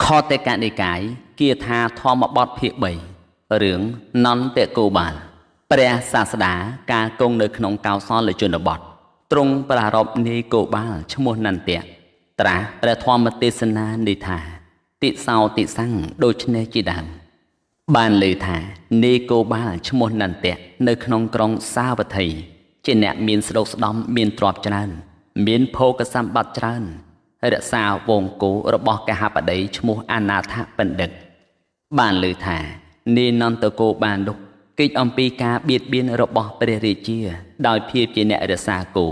ខតេកនិកាយគាថាធម្មបទភាគ3រឿងនន្តគោបាលព្រះសាស្តាការគង់នៅក្នុងកោសលជនបទទ្រង់ប្រារព្ធនាយគោបាលឈ្មោះនន្តៈត្រាស់ព្រះធម្មទេសនានេះថាតិសោតិសੰងដូច្នេះជាដើមបានលើថានាយគោបាលឈ្មោះនន្តៈនៅក្នុងក្រុងសាវត្ថីជាអ្នកមានស្ដុកស្ដំមានទ្រព្យច្រើនមានភោគសម្បត្តិច្រើនរក្សាវងគោរបស់កហបតីឈ្មោះអនាថបណ្ឌិតបានលើថានាយនន្តគោបាននោះកិច្ចអំពីការបៀតបៀនរបស់ព្រះរាជាដោយភាពជាអ្នករក្សាគោ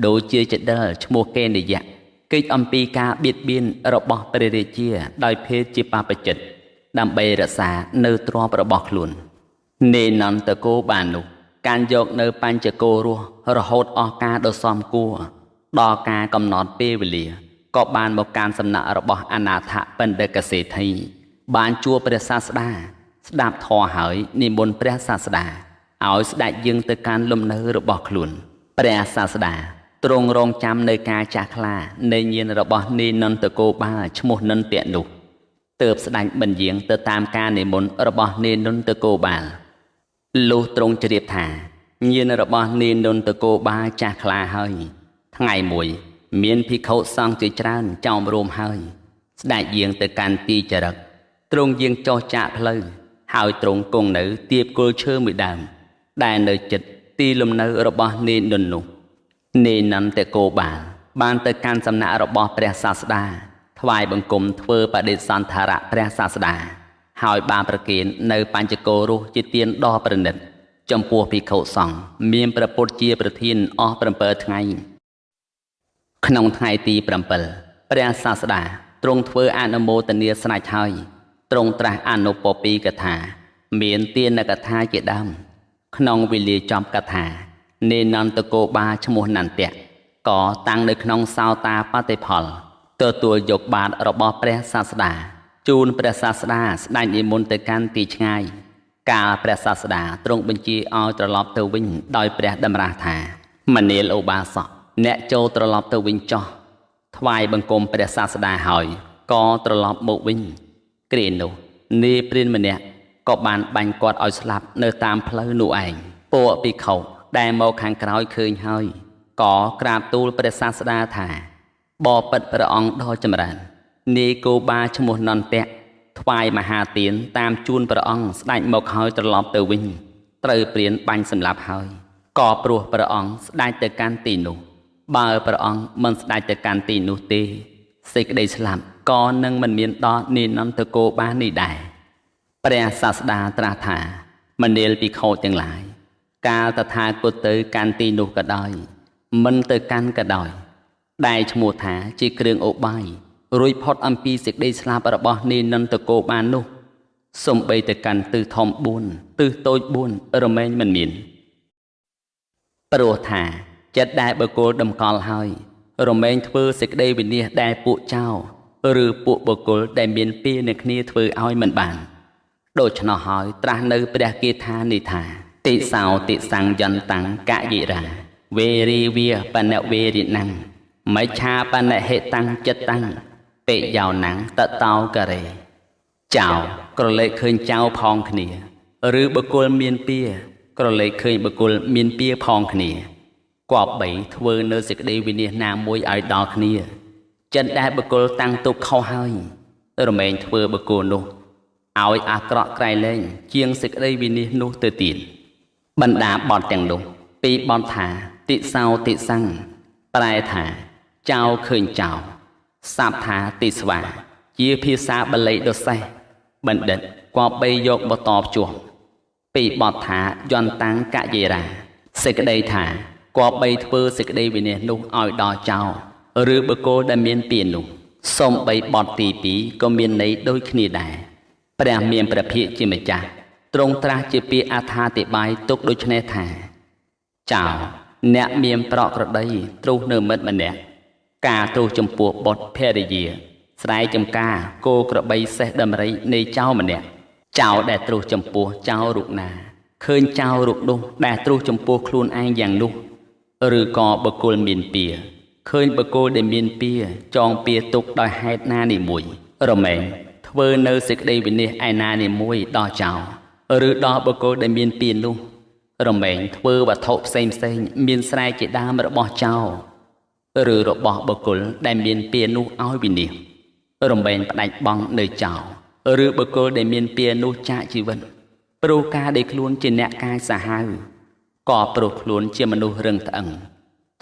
ដូចជាចដិលឈ្មោះកេនយៈកិច្ចអំពីការបៀតបៀនរបស់ព្រះរាជាដោយភេទជាបព្វជិតដើម្បីរក្សានៅទ្រព្យរបស់ខ្លួននាយនន្តគោបាននោះការយកនៅបញ្ចគោរស់រហូតអស់ការដ៏សមគួរដល់ការកំណត់ពេលវេលាក៏បានមកកាន់សំណាក់របស់អនាថបណ្ឌិតសេដ្ឋីបានជួបព្រះសាស្តាស្ដាប់ធម៌ហើយនិមន្តព្រះសាស្តាឲ្យស្ដេចយាងទៅកាន់លំនៅរបស់ខ្លួនព្រះសាស្តាទ្រង់រងចាំនៅការចាស់ខ្លានៃញាណរបស់នាយនន្តគោបាលឈ្មោះនន្តៈនោះទើបស្ដេចបញ្យាងទៅតាមការនិមន្តរបស់នាយនន្តគោបាលលុះទ្រង់ជ្រាបថាញាណរបស់នាយនន្តគោបាលចាស់ខ្លាហើយថ្ងៃមួយមានភិក្ខុសង្ឃជាច្រើនចោមរោមហើយស្ដេចយាងទៅកាន់ទីចរិតទ្រង់យាងចុះចាកផ្លូវហើយទ្រង់គង់នៅទៀបគល់ឈើមួយដើមដែលនៅជិតទីលំនៅរបស់នាយនន្តនោះនាយនន្តគោបាលបានទៅកាន់សំណាក់របស់ព្រះសាស្តាថ្វាយបង្គំធ្វើបដិសន្ធារៈព្រះសាស្តាហើយបានប្រគេននៅបញ្ចគោរស់ជាទានដ៏ប្រណិតចំពោះភិក្ខុសង្ឃមានព្រះពុទ្ធជាប្រធានអស់7ថ្ងៃក្នុងថ្ងៃទី7ព្រះសាស្តាទ្រង់ធ្វើអនុមោទនាស្រេចហើយទ្រង់ត្រាស់អនុពពីកថាមានទានកថាជាដើមក្នុងវេលាចំកថានាយនន្តគោបាលឈ្មោះនន្តៈក៏តាំងនៅក្នុងសោតាបតិផលទទួលយកបាតរបស់ព្រះសាស្តាជូនព្រះសាស្តាស្ដេចនិមន្តទៅកាន់ទីឆ្ងាយកាលព្រះសាស្តាទ្រង់បញ្ជាឲ្យត្រឡប់ទៅវិញដោយព្រះតម្រាស់ថាមនាលឧបាសកអ្នកចូលត្រឡប់ទៅវិញចោះថ្វាយបង្គំព្រះសាស្តាហើយក៏ត្រឡប់មកវិញគ្រានោះនាយព្រានម្នាក់ក៏បានបាញ់គាត់ឲ្យស្លាប់នៅតាមផ្លូវនោះឯងពួកភិក្ខុដែលមកខាងក្រោយឃើញហើយក៏ក្រាបទូលព្រះសាស្តាថាបបិទ្ធព្រះអង្គដ៏ចម្រើននាយគោបាលឈ្មោះនន្តៈថ្វាយមហាទានតាមជួនព្រះអង្គស្ដេចមកហើយត្រឡប់ទៅវិញត្រូវព្រានបាញ់សម្លាប់ហើយក៏ព្រោះព្រះអង្គស្ដេចទៅកាន់ទីនោះបើព្រះអង្គមិនស្ដេចទៅកាន់ទីនោះទេសេចក្តីស្លាប់ក៏នឹងមិនមានដល់នាយនន្តគោបាលនេះដែរព្រះសាស្តាត្រាស់ថាមនាលភិក្ខុទាំងឡាយកាលតថាគតទៅកាន់ទីនោះក៏ដោយមិនទៅកាន់ក៏ដោយដែលឈ្មោះថាជាគ្រឿងឧបាយរួចផុតអំពីសេចក្តីស្លាប់របស់នាយនន្តគោបាលនោះសំបីទៅកាន់ទិសធំ4ទិសតូច4រមែងមិនមានព្រោះថាចិត្តដែលបុគ្គលតម្កល់ហើយរមែងធ្វើសេចក្តីវិនាសដែលពួកចោរឬពួកបុគ្គលដែលមានពីនឹងគ្នាធ្វើឲ្យមិនបានដូច្នោះហើយត្រាស់នៅព្រះគាថានេះថាតិសោតិសੰងយន្តੰកយិរាវេរីវាបណវេរិណੰមច្ឆាបណហេតੰចិត្តੰតិយោណੰតតោករេចោក្រឡេកឃើញចោផងគ្នាឬបុគ្គលមានពីក្រឡេកឃើញបុគ្គលមានពីផងគ្នាគប្បីធ្វើនៅសេចក្តីវិនិច្ឆ័យណាមួយឲ្យដល់គ្នាចិត្តដែលបុគ្គលតាំងទុកខុសហើយរមែងធ្វើបុគ្គលនោះឲ្យអាក្រក់ក្រៃលែងជាងសេចក្តីវិនិច្ឆ័យនោះទៅទៀតបណ្ដាបទទាំងនោះពីបទថាតិសោតិសੰងប្រែថាចោឃើញចោស័ព្ទថាតិស្វាជាភាសាបាលីដ៏សេះបណ្ឌិតគប្បីយកបតបជួសពីបទថាយន្តੰកយិរាសេចក្តីថាគប្បីធ្វើសេចក្តីវិនិច្ឆ័យនោះឲ្យដល់ចោឬបុគ្គលដែលមានពីនោះសូម្បីបទទី2ក៏មានន័យដូចគ្នាដែរព្រះមានព្រះភិក្ខជាម្ចាស់ទ្រង់ត្រាស់ជាពាក្យអត្ថាធិប្បាយទុកដូចនេះថាចោអ្នកមានប្រក្រតីទ្រុសនៅមិត្តម្នាក់ការទ្រុសចំពោះបុត្រភរិយាស្រែចំការគោក្របីសេះដំរីនៃចោម្នាក់ចោដែលទ្រុសចំពោះចោរូបណាឃើញចោរូបនោះដែលទ្រុសចំពោះខ្លួនឯងយ៉ាងនោះឬក៏បុគ្គលមានពីឃើញបុគ្គលដែលមានពីចងពីទុកដោយហេតុណានេះមួយ រមែងធ្វើនៅសេចក្តីវិនិច្ឆ័យឯណានីមួយដល់ចោលឬដល់បុគ្គលដែលមានពៀននោះរមែងធ្វើវត្ថុផ្សេងមានស្រែជាដើមរបស់ចោលឬរបស់បុគ្គលដែលមានពៀននោះឲ្យវិនិច្ឆ័យរមែងផ្ដាច់បង់នៅចោលឬបុគ្គលដែលមានពៀននោះចាកជីវិតព្រោះការដែលខ្លួនជាអ្នកកាយសាហាវក៏ព្រោះខ្លួនជាមនុស្សរឹងត្អឹង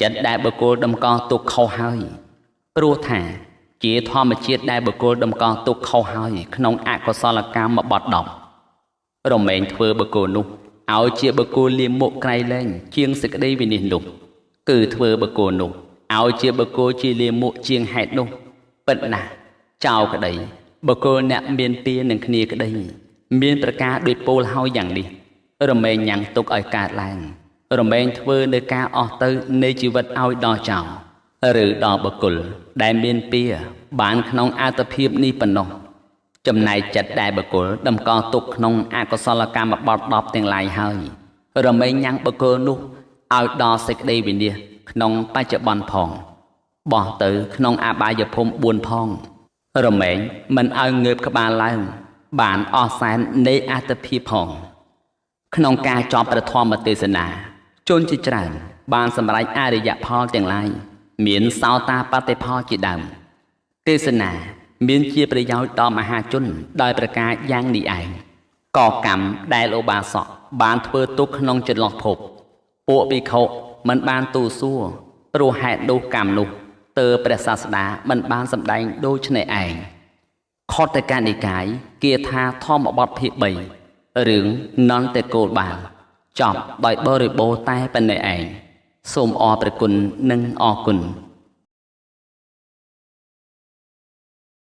ចិត្តដែលបុគ្គលតម្កល់ទុកខុសហើយព្រោះថាជាធម្មជាតិដែលបុគ្គលតម្កល់ទុកខុសហើយក្នុងអកុសលកម្មបត់10រមែងធ្វើបុគ្គលនោះឲ្យជាបុគ្គលលាមកក្រៃលែងជាងសេចក្តីវិនិច្ឆ័យនោះគឺធ្វើបុគ្គលនោះឲ្យជាបុគ្គលជាលាមកជាងហេតុនោះពិតណាស់ចោលក្តីបុគ្គលអ្នកមានពៀនឹងគ្នាក្តីមានប្រការដូចពោលហើយយ៉ាងនេះរមែងញ៉ាំងទុកឲ្យកើតឡើងរមែងធ្វើនៅការអស់ទៅនៃជីវិតឲ្យដល់ចោលឬដល់បុគ្គលដែលមានពៀបានក្នុងអត្តភាពនេះប៉ុណ្ណោះចំណែកចិត្តដែលបុគ្គលតម្កល់ទុកក្នុងអកុសលកម្មបត់10ទាំងឡាយហើយរមែងញ៉ាំងបុគ្គលនោះឲ្យដល់សេចក្តីវិនិច្ឆ័យក្នុងបច្ចុប្បន្នផងបោះទៅក្នុងអបាយភូមិ4ផងរមែងមិនឲ្យងើបក្បាលឡើងបានអស់សែននៃអត្តភាពផងក្នុងការចប់ព្រះធម៌ទេសនាជនជាច្រើនបានសម្រេចអរិយផលទាំងឡាយមានសោតាបត្តិផលជាដើមទេសនាមានជាប្រយោជន៍ដល់មហាជនដោយប្រការយ៉ាងនេះឯងកកម្មដែលឧបាសកបានធ្វើទុកក្នុងចន្លោះភពពួកភិក្ខុមិនបានទូសួរព្រោះហេតុនោះកម្មនោះទើបព្រះសាស្តាមិនបានសម្ដែងដូចនេះឯងខុទ្ទកនិកាយគាថាធម្មបទភាគ3រឿងនន្តគោលបាលចប់ដោយបរិបូរណ៍តែប៉ុណ្ណេះឯងសូមអរព្រះគុណនិងអរគុណ